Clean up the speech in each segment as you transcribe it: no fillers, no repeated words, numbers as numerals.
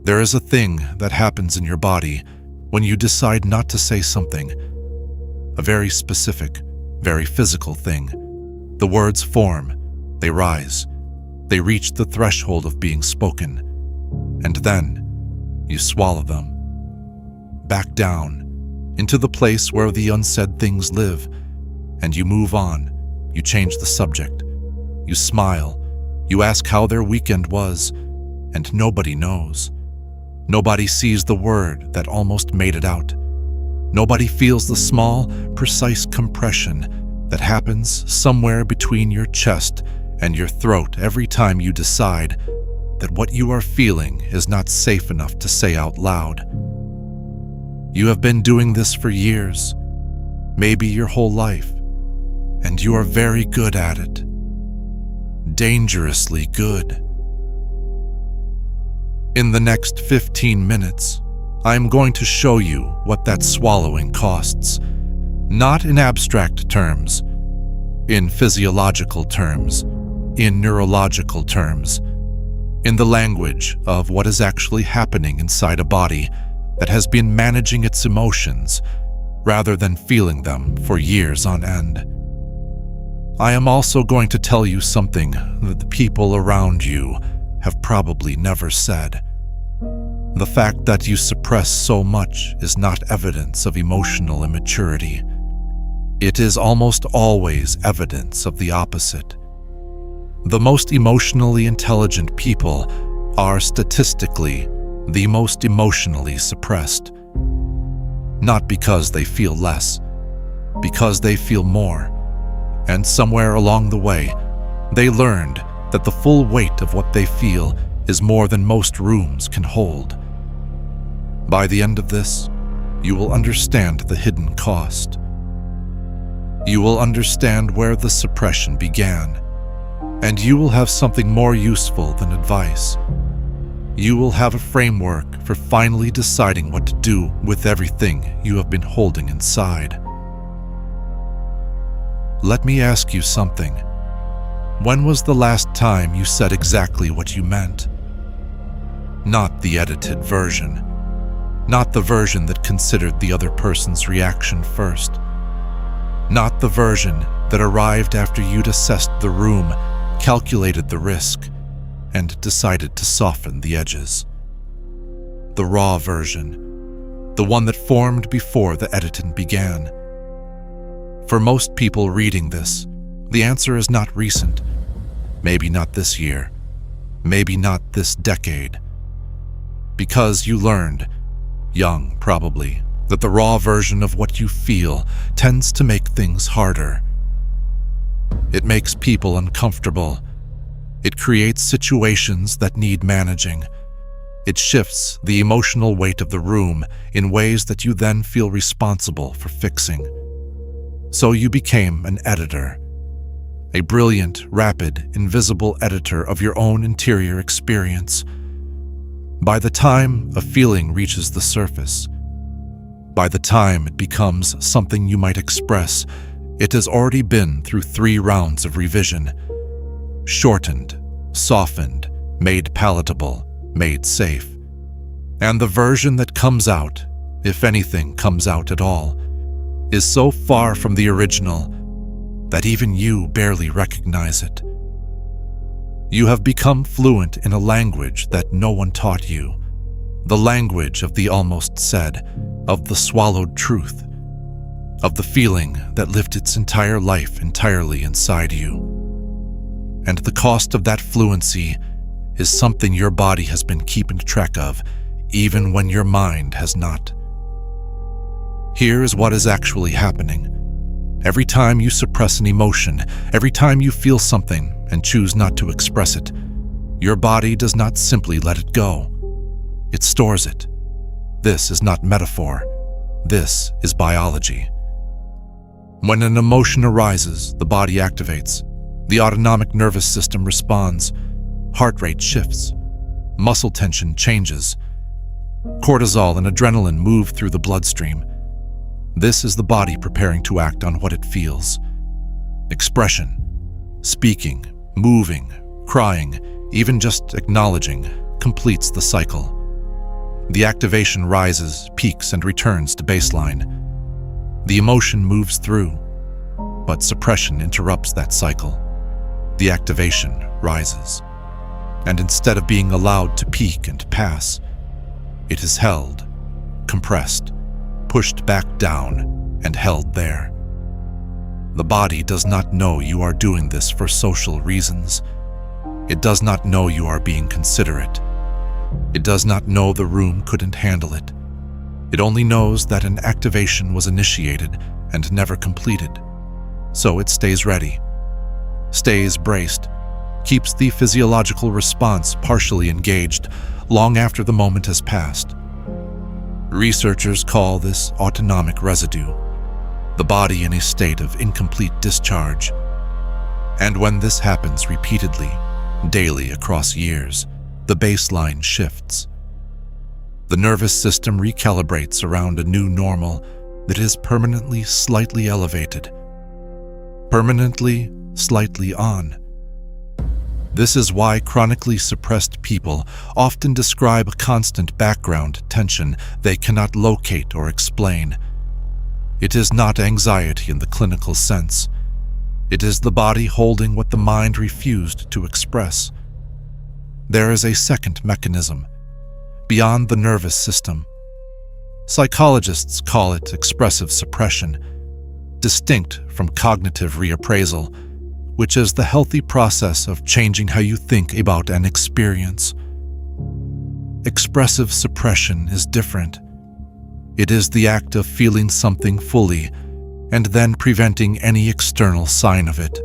There is a thing that happens in your body when you decide not to say something. A very specific, very physical thing. The words form, they rise, they reach the threshold of being spoken, and then you swallow them. Back down, into the place where the unsaid things live, and you move on, you change the subject, you smile, you ask how their weekend was, and nobody knows. Nobody sees the word that almost made it out. Nobody feels the small, precise compression that happens somewhere between your chest and your throat every time you decide that what you are feeling is not safe enough to say out loud. You have been doing this for years, maybe your whole life, and you are very good at it. Dangerously good. In the next 15 minutes, I am going to show you what that swallowing costs, not in abstract terms, in physiological terms, in neurological terms, in the language of what is actually happening inside a body that has been managing its emotions rather than feeling them for years on end. I am also going to tell you something that the people around you have probably never said. The fact that you suppress so much is not evidence of emotional immaturity. It is almost always evidence of the opposite. The most emotionally intelligent people are statistically the most emotionally suppressed. Not because they feel less, because they feel more. And somewhere along the way, they learned that the full weight of what they feel is more than most rooms can hold. By the end of this, you will understand the hidden cost. You will understand where the suppression began, and you will have something more useful than advice. You will have a framework for finally deciding what to do with everything you have been holding inside. Let me ask you something. When was the last time you said exactly what you meant? Not the edited version. Not the version that considered the other person's reaction first. Not the version that arrived after you'd assessed the room, calculated the risk, and decided to soften the edges. The raw version. The one that formed before the editing began. For most people reading this, the answer is not recent. Maybe not this year. Maybe not this decade. Because you learned, young probably, that the raw version of what you feel tends to make things harder. It makes people uncomfortable. It creates situations that need managing. It shifts the emotional weight of the room in ways that you then feel responsible for fixing. So you became an editor. A brilliant, rapid, invisible editor of your own interior experience. By the time a feeling reaches the surface, by the time it becomes something you might express, it has already been through 3 rounds of revision. Shortened, softened, made palatable, made safe. And the version that comes out, if anything comes out at all, is so far from the original that even you barely recognize it. You have become fluent in a language that no one taught you, the language of the almost said, of the swallowed truth, of the feeling that lived its entire life entirely inside you. And the cost of that fluency is something your body has been keeping track of, even when your mind has not. Here is what is actually happening. Every time you suppress an emotion, every time you feel something and choose not to express it, your body does not simply let it go. It stores it. This is not metaphor. This is biology. When an emotion arises, the body activates. The autonomic nervous system responds. Heart rate shifts. Muscle tension changes. Cortisol and adrenaline move through the bloodstream. This is the body preparing to act on what it feels. Expression, speaking, moving, crying, even just acknowledging, completes the cycle. The activation rises, peaks, and returns to baseline. The emotion moves through, but suppression interrupts that cycle. The activation rises, and instead of being allowed to peak and pass, it is held, compressed, pushed back down, and held there. The body does not know you are doing this for social reasons. It does not know you are being considerate. It does not know the room couldn't handle it. It only knows that an activation was initiated and never completed. So it stays ready, stays braced, keeps the physiological response partially engaged long after the moment has passed. Researchers call this autonomic residue, the body in a state of incomplete discharge. And when this happens repeatedly, daily across years, the baseline shifts. The nervous system recalibrates around a new normal that is permanently slightly elevated, permanently slightly on. This is why chronically suppressed people often describe a constant background tension they cannot locate or explain. It is not anxiety in the clinical sense. It is the body holding what the mind refused to express. There is a second mechanism, beyond the nervous system. Psychologists call it expressive suppression, distinct from cognitive reappraisal, which is the healthy process of changing how you think about an experience. Expressive suppression is different. It is the act of feeling something fully and then preventing any external sign of it.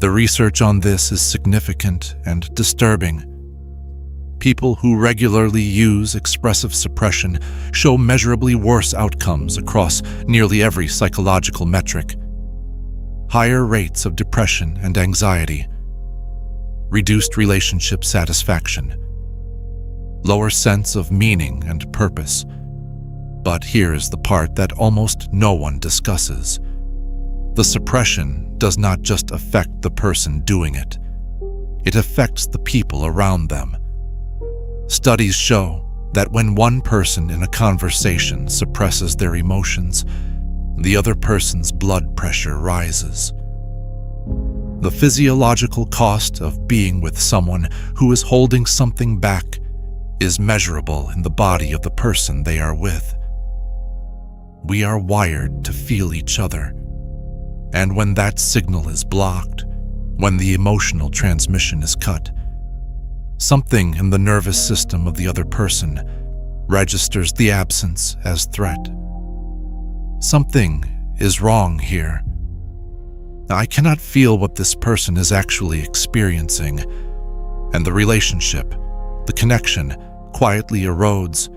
The research on this is significant and disturbing. People who regularly use expressive suppression show measurably worse outcomes across nearly every psychological metric. Higher rates of depression and anxiety, reduced relationship satisfaction, lower sense of meaning and purpose. But here is the part that almost no one discusses. The suppression does not just affect the person doing it. It affects the people around them. Studies show that when one person in a conversation suppresses their emotions, the other person's blood pressure rises. The physiological cost of being with someone who is holding something back is measurable in the body of the person they are with. We are wired to feel each other, and when that signal is blocked, when the emotional transmission is cut, something in the nervous system of the other person registers the absence as threat. Something is wrong here. I cannot feel what this person is actually experiencing, and the relationship, the connection, quietly erodes,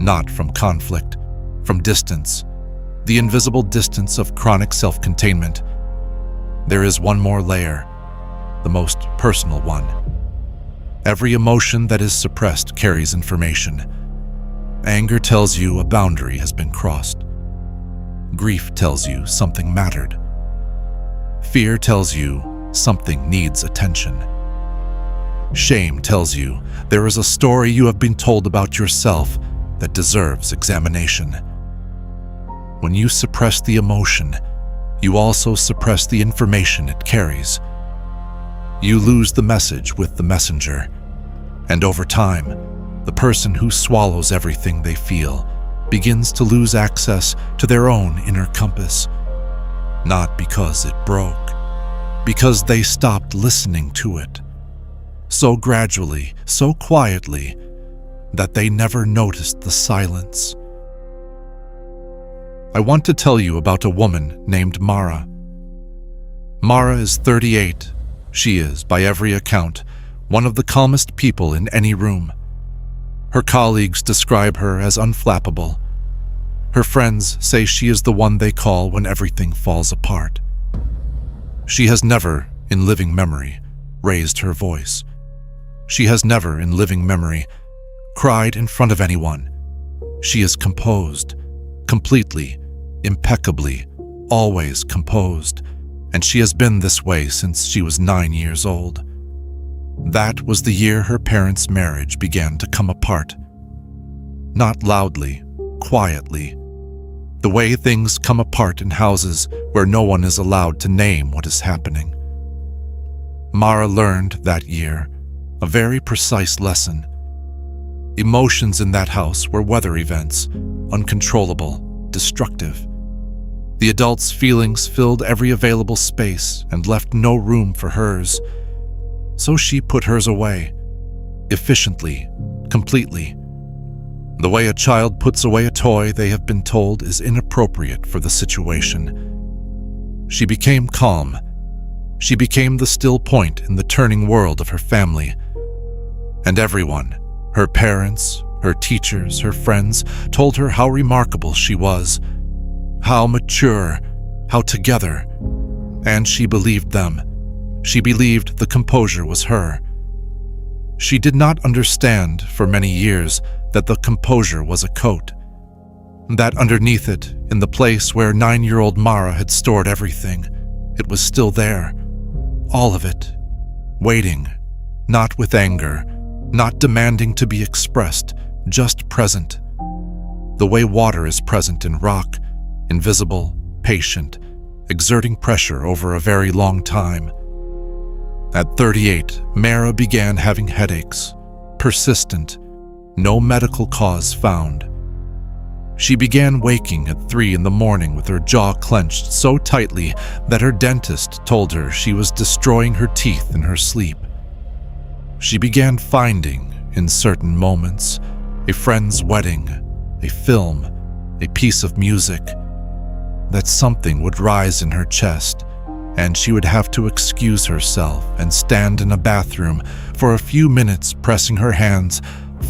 not from conflict, from distance, the invisible distance of chronic self-containment. There is one more layer, the most personal one. Every emotion that is suppressed carries information. Anger tells you a boundary has been crossed. Grief tells you something mattered. Fear tells you something needs attention. Shame tells you there is a story you have been told about yourself that deserves examination. When you suppress the emotion, you also suppress the information it carries. You lose the message with the messenger, and over time, the person who swallows everything they feel begins to lose access to their own inner compass. Not because it broke, because they stopped listening to it. So gradually, so quietly, that they never noticed the silence. I want to tell you about a woman named Mara. Mara is 38. She is, by every account, one of the calmest people in any room. Her colleagues describe her as unflappable. Her friends say she is the one they call when everything falls apart. She has never, in living memory, raised her voice. She has never, in living memory, cried in front of anyone. She is composed, completely, impeccably, always composed, and she has been this way since she was 9 years old. That was the year her parents' marriage began to come apart. not loudly, quietly, the way things come apart in houses where no one is allowed to name what is happening. Mara learned that year a very precise lesson. Emotions in that house were weather events, uncontrollable, destructive. The adults' feelings filled every available space and left no room for hers. So she put hers away, efficiently, completely. The way a child puts away a toy they have been told is inappropriate for the situation. She became calm. She became the still point in the turning world of her family. And everyone, her parents, her teachers, her friends, told her how remarkable she was, how mature, how together. And she believed them. She believed the composure was her. She did not understand for many years that the composure was a coat, that underneath it, in the place where 9-year-old Mara had stored everything, it was still there, all of it, waiting, not with anger, not demanding to be expressed, just present, the way water is present in rock, invisible, patient, exerting pressure over a very long time. At 38, Mara began having headaches, persistent, no medical cause found. She began waking at 3 in the morning with her jaw clenched so tightly that her dentist told her she was destroying her teeth in her sleep. She began finding, in certain moments, a friend's wedding, a film, a piece of music, that something would rise in her chest, and she would have to excuse herself and stand in a bathroom for a few minutes pressing her hands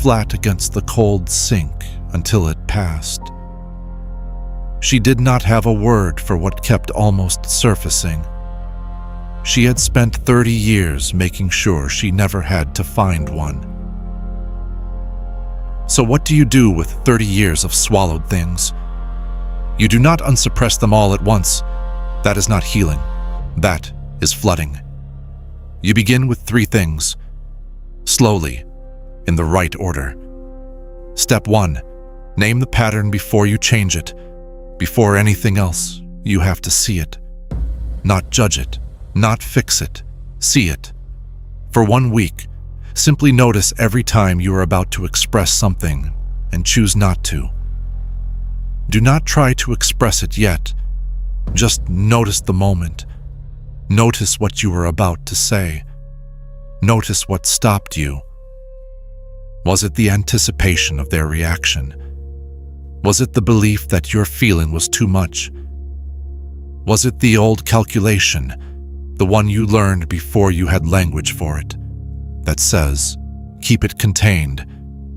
flat against the cold sink until it passed. She did not have a word for what kept almost surfacing. She had spent 30 years making sure she never had to find one. So what do you do with 30 years of swallowed things? You do not unsuppress them all at once. That is not healing. That is flooding. You begin with 3 things, slowly, in the right order. Step 1, name the pattern before you change it. Before anything else, you have to see it. Not judge it, not fix it, see it. For 1 week, simply notice every time you are about to express something and choose not to. Do not try to express it yet. Just notice the moment. Notice what you were about to say. Notice what stopped you. Was it the anticipation of their reaction? Was it the belief that your feeling was too much? Was it the old calculation, the one you learned before you had language for it, that says, keep it contained,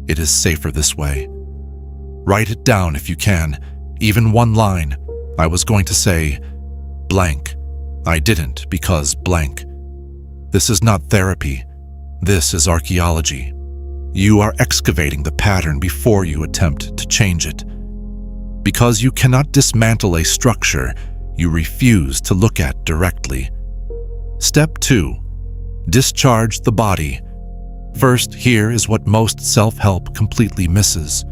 it is safer this way? Write it down if you can, even 1 line. I was going to say, blank. I didn't because blank. This is not therapy. This is archaeology. You are excavating the pattern before you attempt to change it. Because you cannot dismantle a structure you refuse to look at directly. Step 2, discharge the body. First, here is what most self-help completely misses.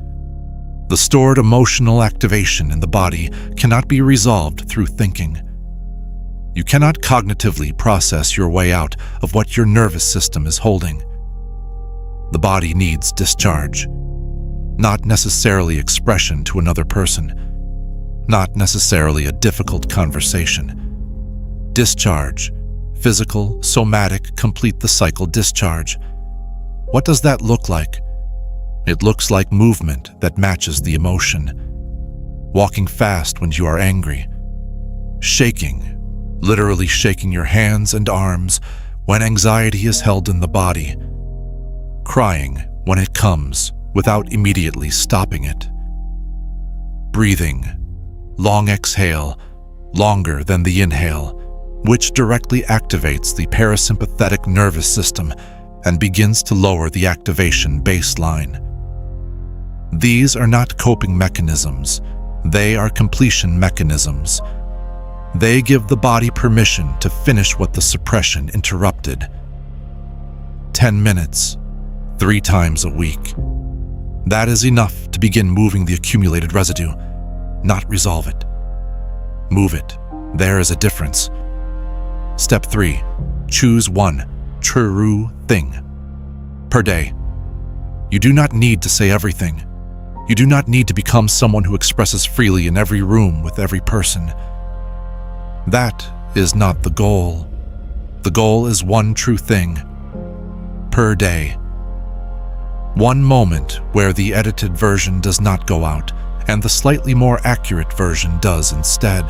The stored emotional activation in the body cannot be resolved through thinking. You cannot cognitively process your way out of what your nervous system is holding. The body needs discharge, not necessarily expression to another person, not necessarily a difficult conversation. Discharge, physical, somatic, complete the cycle discharge. What does that look like? It looks like movement that matches the emotion. Walking fast when you are angry. Shaking, literally shaking your hands and arms when anxiety is held in the body. Crying when it comes without immediately stopping it. Breathing, long exhale, longer than the inhale, which directly activates the parasympathetic nervous system and begins to lower the activation baseline. These are not coping mechanisms, they are completion mechanisms. They give the body permission to finish what the suppression interrupted. 10 minutes, 3 times a week. That is enough to begin moving the accumulated residue, not resolve it. Move it. There is a difference. Step 3. Choose one true thing per day. You do not need to say everything. You do not need to become someone who expresses freely in every room with every person. That is not the goal. The goal is one true thing per day. One moment where the edited version does not go out and the slightly more accurate version does instead.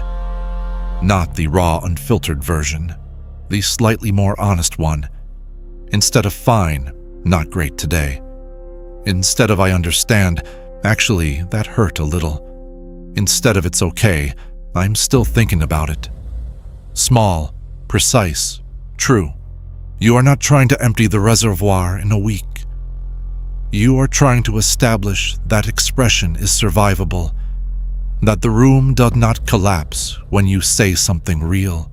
Not the raw, unfiltered version, the slightly more honest one. Instead of fine, not great today. Instead of I understand, actually, that hurt a little. Instead of it's okay, I'm still thinking about it. Small, precise, true. You are not trying to empty the reservoir in a week. You are trying to establish that expression is survivable, that the room does not collapse when you say something real,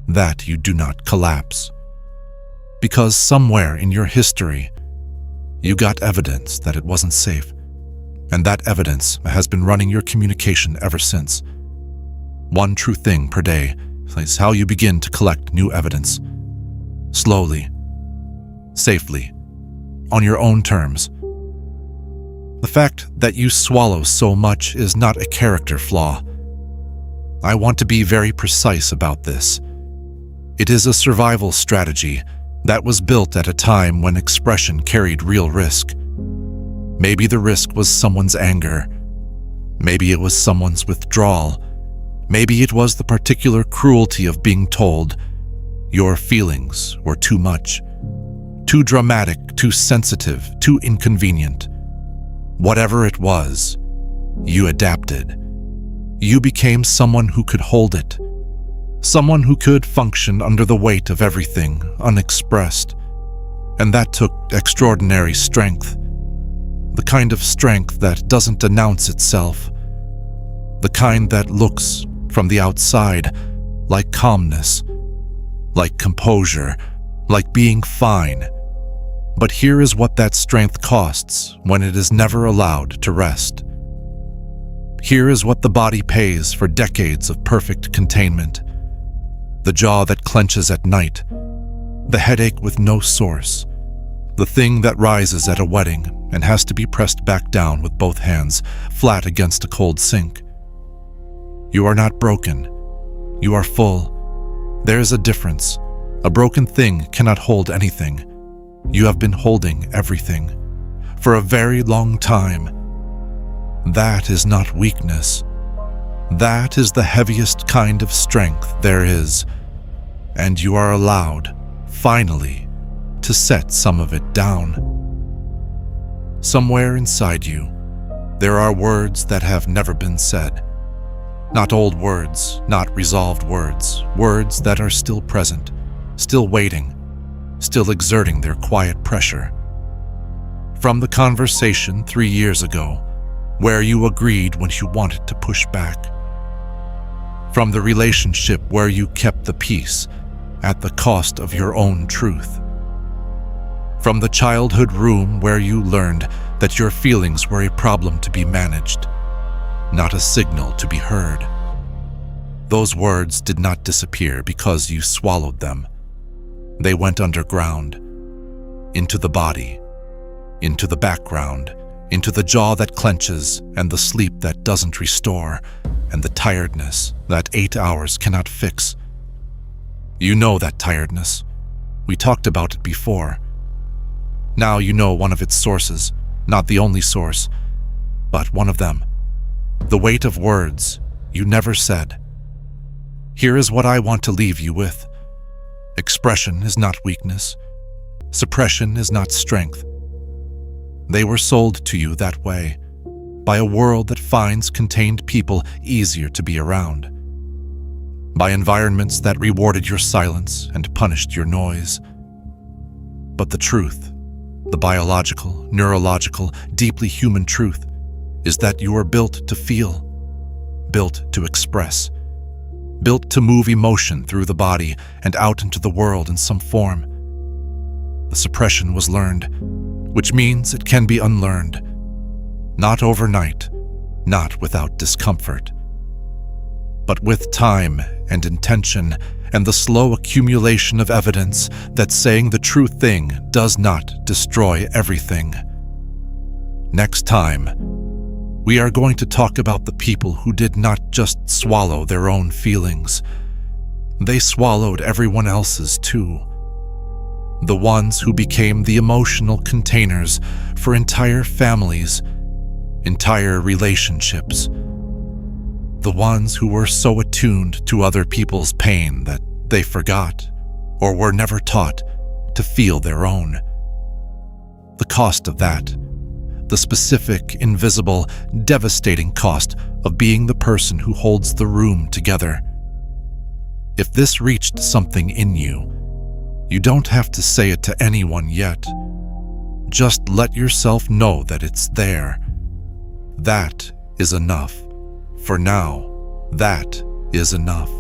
that you do not collapse. Because somewhere in your history, you got evidence that it wasn't safe, and that evidence has been running your communication ever since. One true thing per day is how you begin to collect new evidence. Slowly, safely, on your own terms. The fact that you swallow so much is not a character flaw. I want to be very precise about this. It is a survival strategy that was built at a time when expression carried real risk. Maybe the risk was someone's anger. Maybe it was someone's withdrawal. Maybe it was the particular cruelty of being told your feelings were too much, too dramatic, too sensitive, too inconvenient. Whatever it was, you adapted. You became someone who could hold it, someone who could function under the weight of everything unexpressed. And that took extraordinary strength. The kind of strength that doesn't announce itself. The kind that looks from the outside like calmness, like composure, like being fine. But here is what that strength costs when it is never allowed to rest. Here is what the body pays for decades of perfect containment. The jaw that clenches at night, the headache with no source, the thing that rises at a wedding and has to be pressed back down with both hands, flat against a cold sink. You are not broken. You are full. There is a difference. A broken thing cannot hold anything. You have been holding everything for a very long time. That is not weakness. That is the heaviest kind of strength there is, and you are allowed, finally, to set some of it down. Somewhere inside you, there are words that have never been said. Not old words, not resolved words, words that are still present, still waiting, still exerting their quiet pressure. From the conversation 3 years ago, where you agreed when you wanted to push back. From the relationship where you kept the peace at the cost of your own truth. From the childhood room where you learned that your feelings were a problem to be managed, not a signal to be heard. Those words did not disappear because you swallowed them. They went underground, into the body, into the background, into the jaw that clenches and the sleep that doesn't restore, and the tiredness that 8 hours cannot fix. You know that tiredness. We talked about it before. Now you know one of its sources, not the only source, but one of them. The weight of words you never said. Here is what I want to leave you with. Expression is not weakness. Suppression is not strength. They were sold to you that way, by a world that finds contained people easier to be around, by environments that rewarded your silence and punished your noise. But the truth, the biological, neurological, deeply human truth, is that you are built to feel, built to express, built to move emotion through the body and out into the world in some form. The suppression was learned, which means it can be unlearned. Not overnight, not without discomfort, but with time and intention and the slow accumulation of evidence that saying the true thing does not destroy everything. Next time, we are going to talk about the people who did not just swallow their own feelings. They swallowed everyone else's too. The ones who became the emotional containers for entire families, entire relationships. The ones who were so attuned to other people's pain that they forgot, or were never taught, to feel their own. The cost of that, the specific, invisible, devastating cost of being the person who holds the room together. If this reached something in you, you don't have to say it to anyone yet. Just let yourself know that it's there. That is enough. For now, that is enough.